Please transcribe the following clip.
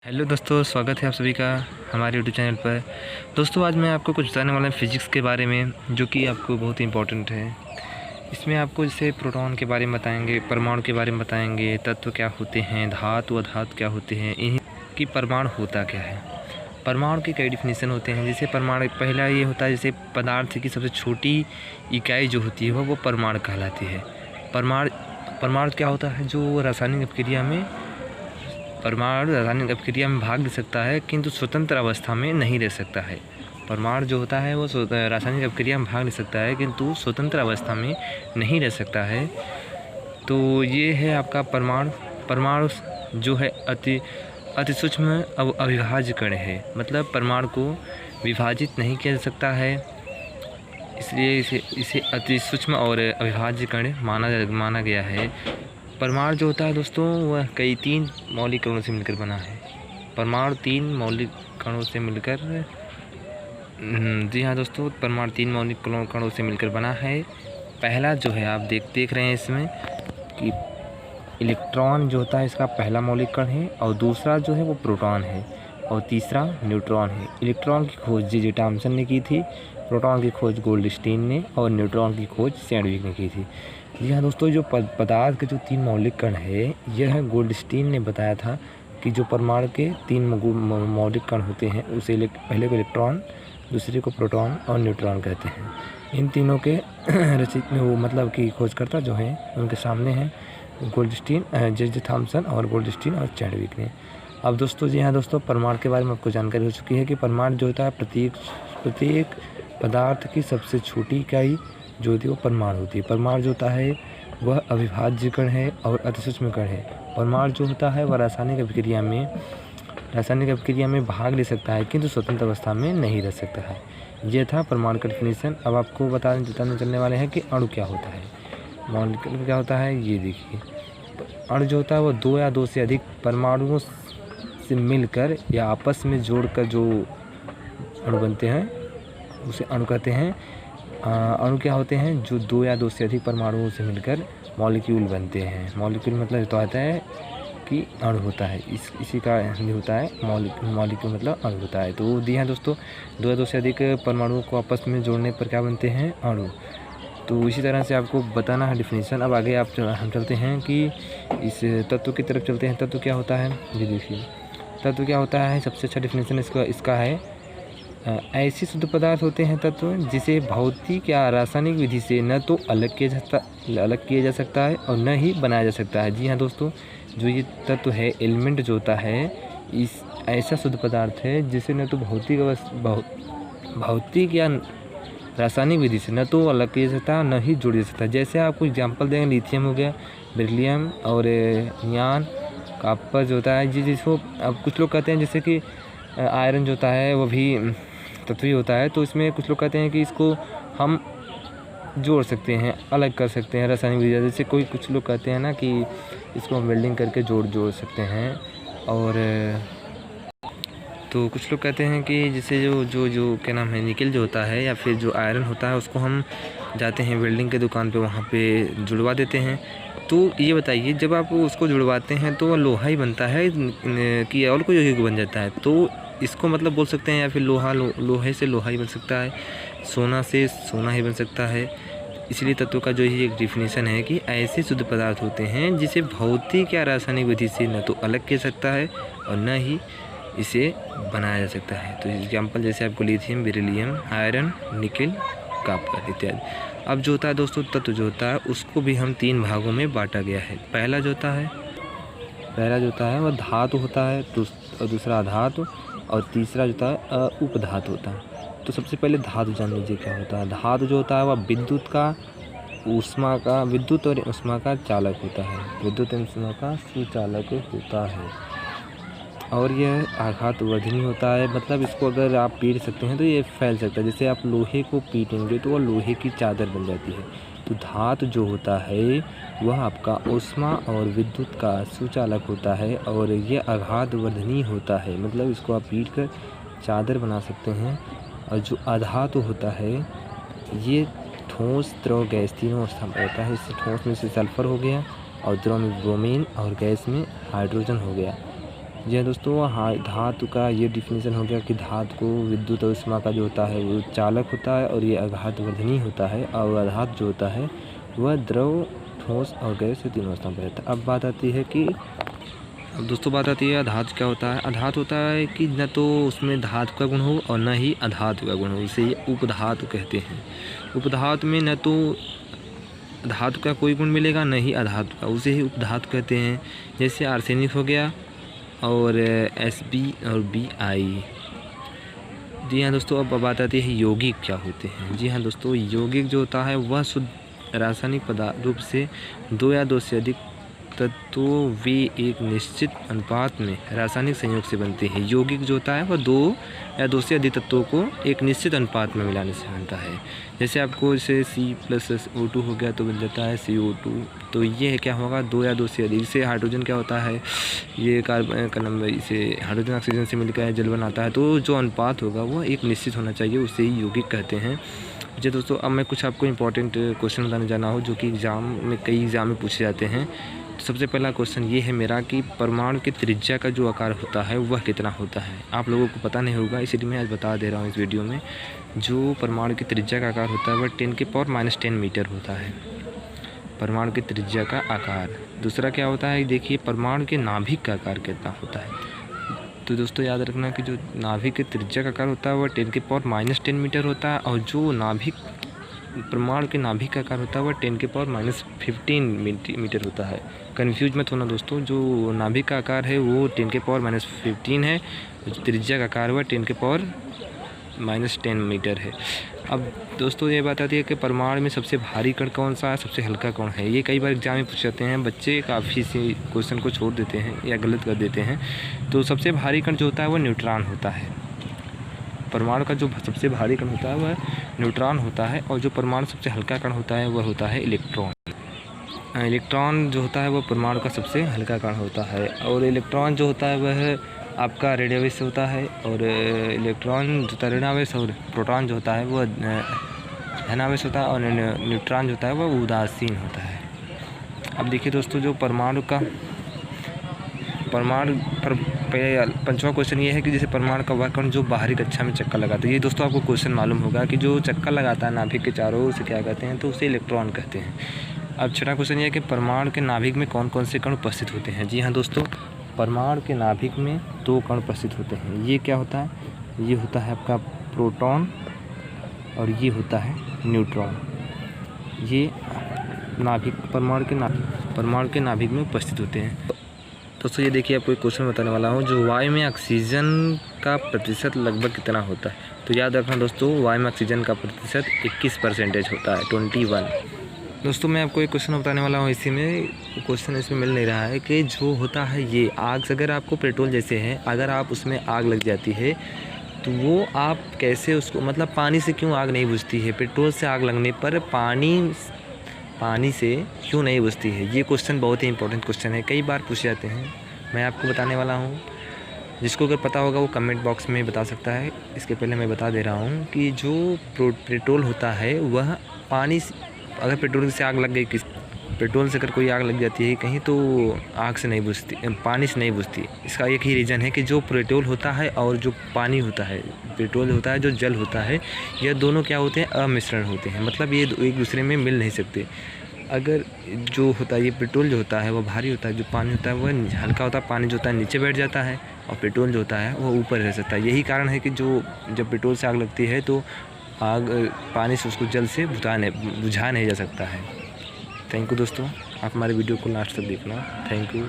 Hello दोस्तों, स्वागत है आप सभी का हमारे यूट्यूब चैनल पर। दोस्तों आज मैं आपको कुछ बताने वाला हूँ फ़िज़िक्स के बारे में, जो कि आपको बहुत ही इम्पोर्टेंट है। इसमें आपको जैसे प्रोटॉन के बारे में बताएंगे, परमाणु के बारे में बताएंगे, तत्व क्या होते हैं, धातु अधातु क्या होते हैं, इनकी परमाणु होता क्या है। परमाणु के कई डिफिनीसन होते हैं। जैसे परमाणु पहला ये होता है, जैसे पदार्थ की सबसे छोटी इकाई जो होती है वो परमाणु कहलाती है। परमाणु क्या होता है, जो रासायनिक अभिक्रिया में भाग ले सकता है, किंतु स्वतंत्र अवस्था में नहीं रह सकता है। परमाणु जो होता है वो रासायनिक अभिक्रिया में भाग ले सकता है, किंतु स्वतंत्र अवस्था में नहीं रह सकता है। तो ये है आपका परमाणु जो है अति सूक्ष्म अविभाज्य कण है। मतलब परमाणु को विभाजित नहीं किया जा सकता है, इसलिए इसे अति सूक्ष्म और अविभाज्य कण माना गया है। परमाणु जो होता है दोस्तों, वह कई 3 मौलिक कणों से मिलकर बना है। परमाणु 3 मौलिक कणों से मिलकर जी हाँ दोस्तों, परमाणु 3 मौलिक कणों से मिलकर बना है। पहला जो है आप देख रहे हैं इसमें कि इलेक्ट्रॉन जो होता है इसका पहला मौलिक कण है, और दूसरा जो है वो प्रोटॉन है, और तीसरा न्यूट्रॉन है। इलेक्ट्रॉन की खोज जे थॉमसन ने की थी, प्रोटॉन की खोज गोल्डस्टीन ने, और न्यूट्रॉन की खोज सैंडविक ने की थी। जी हाँ दोस्तों, जो पदार्थ के जो 3 मौलिक कण है, यह गोल्डस्टीन ने बताया था कि जो परमाणु के 3 मौलिक कण होते हैं उसे पहले को इलेक्ट्रॉन, दूसरे को प्रोटॉन और न्यूट्रॉन कहते हैं। इन तीनों के मतलब कि खोजकर्ता जो हैं उनके सामने हैं गोल्डस्टीन, जे थॉमसन और गोल्डस्टीन और सैंडविक ने। अब दोस्तों जी हाँ दोस्तों, परमाणु के बारे में आपको जानकारी हो चुकी है कि परमाणु जो होता है प्रत्येक पदार्थ की सबसे छोटी इकाई जो होती है वो परमाणु होती है। परमाणु जो होता है वह अविभाज्य कण है और अतिसूक्ष्म कण है। परमाणु जो होता है वह रासायनिक अभिक्रिया में भाग ले सकता है, किंतु स्वतंत्र अवस्था में नहीं रह सकता है। यह था परमाणु का डिफिनीसन। अब आपको बताने चलने वाले हैं कि अणु क्या होता है, मॉलिक्यूल क्या होता है। ये देखिए, अणु जो होता है वो 2 या 2 से अधिक परमाणुओं से मिलकर या आपस में जोड़कर जो अणु बनते हैं उसे अणु कहते हैं। अणु क्या होते हैं, जो 2 या 2 से अधिक परमाणुओं से मिलकर मॉलिक्यूल बनते हैं। मॉलिक्यूल मतलब तो आता है कि अणु होता है, इसी का हिंदी होता है मॉलिक्यूल मतलब अणु होता है। तो दी है दोस्तों, 2 या 2 से अधिक परमाणुओं को आपस में जोड़ने पर क्या बनते हैं, अणु। तो इसी तरह से आपको बताना है डिफिनीसन। अब आगे हम चलते हैं कि इस तत्व की तरफ चलते हैं। तत्व क्या होता है, ये देखिए तत्व क्या होता है। सबसे अच्छा डिफिनीसन इसका है, ऐसे शुद्ध पदार्थ होते हैं तत्व जिसे भौतिक या रासायनिक विधि से न तो अलग किया जा सकता है और न ही बनाया जा सकता है। जी हाँ दोस्तों, जो ये तत्व है, एलिमेंट जो होता है, इस ऐसा शुद्ध पदार्थ है जिसे न तो भौतिक या रासायनिक विधि से न तो अलग किया जा सकता है न ही जोड़ा जा सकता है। जैसे आपको एग्जाम्पल देंगे, लिथियम हो गया, बेरिलियम और नियान, कॉपर जो होता है, जिसको अब कुछ लोग कहते हैं जैसे कि आयरन जो होता है वो भी तत्व ही होता है। तो इसमें कुछ लोग कहते हैं कि इसको हम जोड़ सकते हैं, अलग कर सकते हैं रासायनिक विधि। जैसे कुछ लोग कहते हैं ना कि इसको हम वेल्डिंग करके जोड़ सकते हैं। और तो कुछ लोग कहते हैं कि जैसे जो क्या नाम है, निकल जो होता है या फिर जो आयरन होता है, उसको हम जाते हैं वेल्डिंग के दुकान पे, वहाँ पे जुड़वा देते हैं। तो ये बताइए, जब आप उसको जुड़वाते हैं तो लोहा ही बनता है कि और कोई यौगिक बन जाता है। तो इसको मतलब बोल सकते हैं, या फिर लोहे से लोहा ही बन सकता है, सोना से सोना ही बन सकता है। इसलिए तत्व का जो ही एक डिफिनीसन है कि ऐसे शुद्ध पदार्थ होते हैं जिसे भौतिक या रासायनिक विधि से न तो अलग किया सकता है और न ही इसे बनाया जा सकता है। तो एग्जाम्पल जैसे आपको लिथियम, बेरिलियम, आयरन, निकल, कॉपर इत्यादि। अब जो होता है दोस्तों, तत्व जो होता है उसको भी हम 3 भागों में बांटा गया है। पहला जो होता है वह धातु होता है, दूसरा अधातु, और तीसरा जो होता है उपधातु होता है। तो सबसे पहले धातु जान लीजिए क्या होता है। धातु जो होता है वह विद्युत और ऊष्मा का चालक होता है, विद्युत और ऊष्मा का सुचालक होता है। और यह आघातवर्धनी होता है, मतलब इसको अगर आप पीट सकते हैं तो ये फैल सकता है। जैसे आप लोहे को पीटेंगे तो वह लोहे की चादर बन जाती है। तो धातु जो होता है वह आपका ऊष्मा और विद्युत का सुचालक होता है, और यह आघातवर्धनी होता है, मतलब इसको आप पीट कर चादर बना सकते हैं। और जो अधातु होता है ये ठोस, द्रव, गैस तीनों अवस्था में होता है। इससे ठोस में से सल्फर हो गया, और द्रव में ब्रोमीन, और गैस में हाइड्रोजन हो गया। जी हाँ दोस्तों, हाँ धातु का ये डिफिनीसन हो गया कि धातु को विद्युत और ऊष्मा का जो होता है वो चालक होता है और ये आघातवर्धनी होता है, और आधात जो होता है वह द्रव, ठोस और गैस से तीनों अवस्था में रहता है। अब बात आती है अधातु क्या होता है। अधातु होता है कि न तो उसमें धातु का गुण हो और न ही अधातु का गुण हो, इसे उपधातु कहते हैं। उपधातु में न तो धातु का कोई गुण मिलेगा न ही अधातु का, उसे ही उपधातु कहते हैं। जैसे आर्सेनिक हो गया और Sb और Bi। जी हाँ दोस्तों, अब बात आती है यौगिक क्या होते हैं। जी हाँ दोस्तों, यौगिक जो होता है वह शुद्ध रासायनिक पदार्थ रूप से दो या दो से अधिक तत्वों वे एक निश्चित अनुपात में रासायनिक संयोग से बनते हैं। यौगिक जो होता है वह दो या दो से अधिक तत्वों को एक निश्चित अनुपात में मिलाने से बनता है। जैसे आपको इसे C+O2 हो गया तो बन जाता है CO2। तो ये क्या होगा, दो या दो से अधिक। इससे हाइड्रोजन क्या होता है, ये कार्बन का नंबर, इसे हाइड्रोजन ऑक्सीजन से मिलकर जल बनाता है। तो जो अनुपात होगा वो एक निश्चित होना चाहिए, उसे ही यौगिक कहते हैं। जी दोस्तों, अब मैं कुछ आपको इंपॉर्टेंट क्वेश्चन बताने जाना हो जो कि कई एग्ज़ाम में पूछे जाते हैं। तो सबसे पहला क्वेश्चन ये है मेरा कि परमाणु की त्रिज्या का जो आकार होता है वह कितना होता है। आप लोगों को पता नहीं होगा, इसलिए मैं आज बता दे रहा हूँ इस वीडियो में। जो परमाणु की त्रिज्या का आकार होता है वह 10⁻⁻10 मीटर होता है, परमाणु की त्रिज्या का आकार। दूसरा क्या होता है, देखिए परमाणु के नाभिक का आकार कितना होता है। तो दोस्तों याद रखना कि जो नाभिक की त्रिज्या का आकार होता है वह 10⁻10 मीटर होता है, और जो परमाणु के नाभिक का आकार होता है वह 10⁻15 मीटर होता है। कन्फ्यूज मत होना दोस्तों, जो नाभिक का आकार है वो 10⁻15 है, त्रिज्या का आकार वह 10⁻10 मीटर है। अब दोस्तों ये बात आती है कि परमाणु में सबसे भारी कण कौन सा है, सबसे हल्का कौन है। ये कई बार एग्जाम में पूछ जाते हैं, बच्चे काफ़ी से क्वेश्चन को छोड़ देते हैं या गलत कर देते हैं। तो सबसे भारी कण जो होता है वह न्यूट्रॉन होता है। परमाणु का जो सबसे भारी कण होता है वह न्यूट्रॉन होता है, और जो परमाणु सबसे हल्का कण होता है वह होता है इलेक्ट्रॉन। इलेक्ट्रॉन जो होता है वह परमाणु का सबसे हल्का कण होता है, और इलेक्ट्रॉन जो होता है वह आपका रेडियोवेस होता है, और इलेक्ट्रॉन जो होता है ऋणावेश, और प्रोटॉन जो होता है वह धनावेश होता है, और न्यूट्रॉन जो होता है वह उदासीन होता है। अब देखिए दोस्तों, जो परमाणु पर पंचवां क्वेश्चन ये है कि जैसे परमाणु का वह कण जो बाहरी कक्षा में चक्कर लगाता है। ये दोस्तों आपको क्वेश्चन मालूम होगा कि जो चक्कर लगाता है नाभिक के चारों, उसे क्या कहते हैं, तो उसे इलेक्ट्रॉन कहते हैं। अब छठा क्वेश्चन ये है कि परमाणु के नाभिक में कौन कौन से कण उपस्थित होते हैं। जी हाँ दोस्तों, परमाणु के नाभिक में दो कण उपस्थित होते हैं। ये क्या होता है, ये होता है आपका प्रोटॉन, और ये होता है न्यूट्रॉन। ये परमाणु के नाभिक में उपस्थित होते हैं। दोस्तों ये देखिए, आपको एक क्वेश्चन बताने वाला हूँ, जो वायु में ऑक्सीजन का प्रतिशत लगभग कितना होता है। तो याद रखना दोस्तों, वायु में ऑक्सीजन का प्रतिशत 21% होता है, 21। दोस्तों मैं आपको एक क्वेश्चन बताने वाला हूँ, इसी में क्वेश्चन इसमें मिल नहीं रहा है कि जो होता है ये आग, अगर आपको पेट्रोल जैसे है, अगर आप उसमें आग लग जाती है तो वो आप कैसे उसको, मतलब पानी से क्यों आग नहीं बुझती है, पेट्रोल से आग लगने पर पानी से क्यों नहीं बुझती है। ये क्वेश्चन बहुत ही इंपॉर्टेंट क्वेश्चन है, कई बार पूछे जाते हैं। मैं आपको बताने वाला हूँ, जिसको अगर पता होगा वो कमेंट बॉक्स में बता सकता है। इसके पहले मैं बता दे रहा हूँ कि जो पेट्रोल होता है वह पानी, अगर पेट्रोल से आग लग गई, पेट्रोल से अगर कोई आग लग जाती है कहीं, तो आग से नहीं बुझती, पानी से नहीं बुझती। इसका एक ही रीज़न है कि जो पेट्रोल होता है और जो पानी होता है, पेट्रोल होता है जो जल होता है, यह दोनों क्या होते हैं, अमिश्रण होते हैं। मतलब ये एक दूसरे में मिल नहीं सकते। अगर जो होता है ये पेट्रोल जो होता है वह भारी होता है, जो पानी होता है वह हल्का होता है। पानी जो होता है नीचे बैठ जाता है और पेट्रोल जो होता है वह ऊपर रह सकता है। यही कारण है कि जब पेट्रोल से आग लगती है तो आग पानी से उसको जल से बुझा नहीं जा सकता है। थैंक यू दोस्तों, आप हमारे वीडियो को लास्ट तक देखना। Thank you.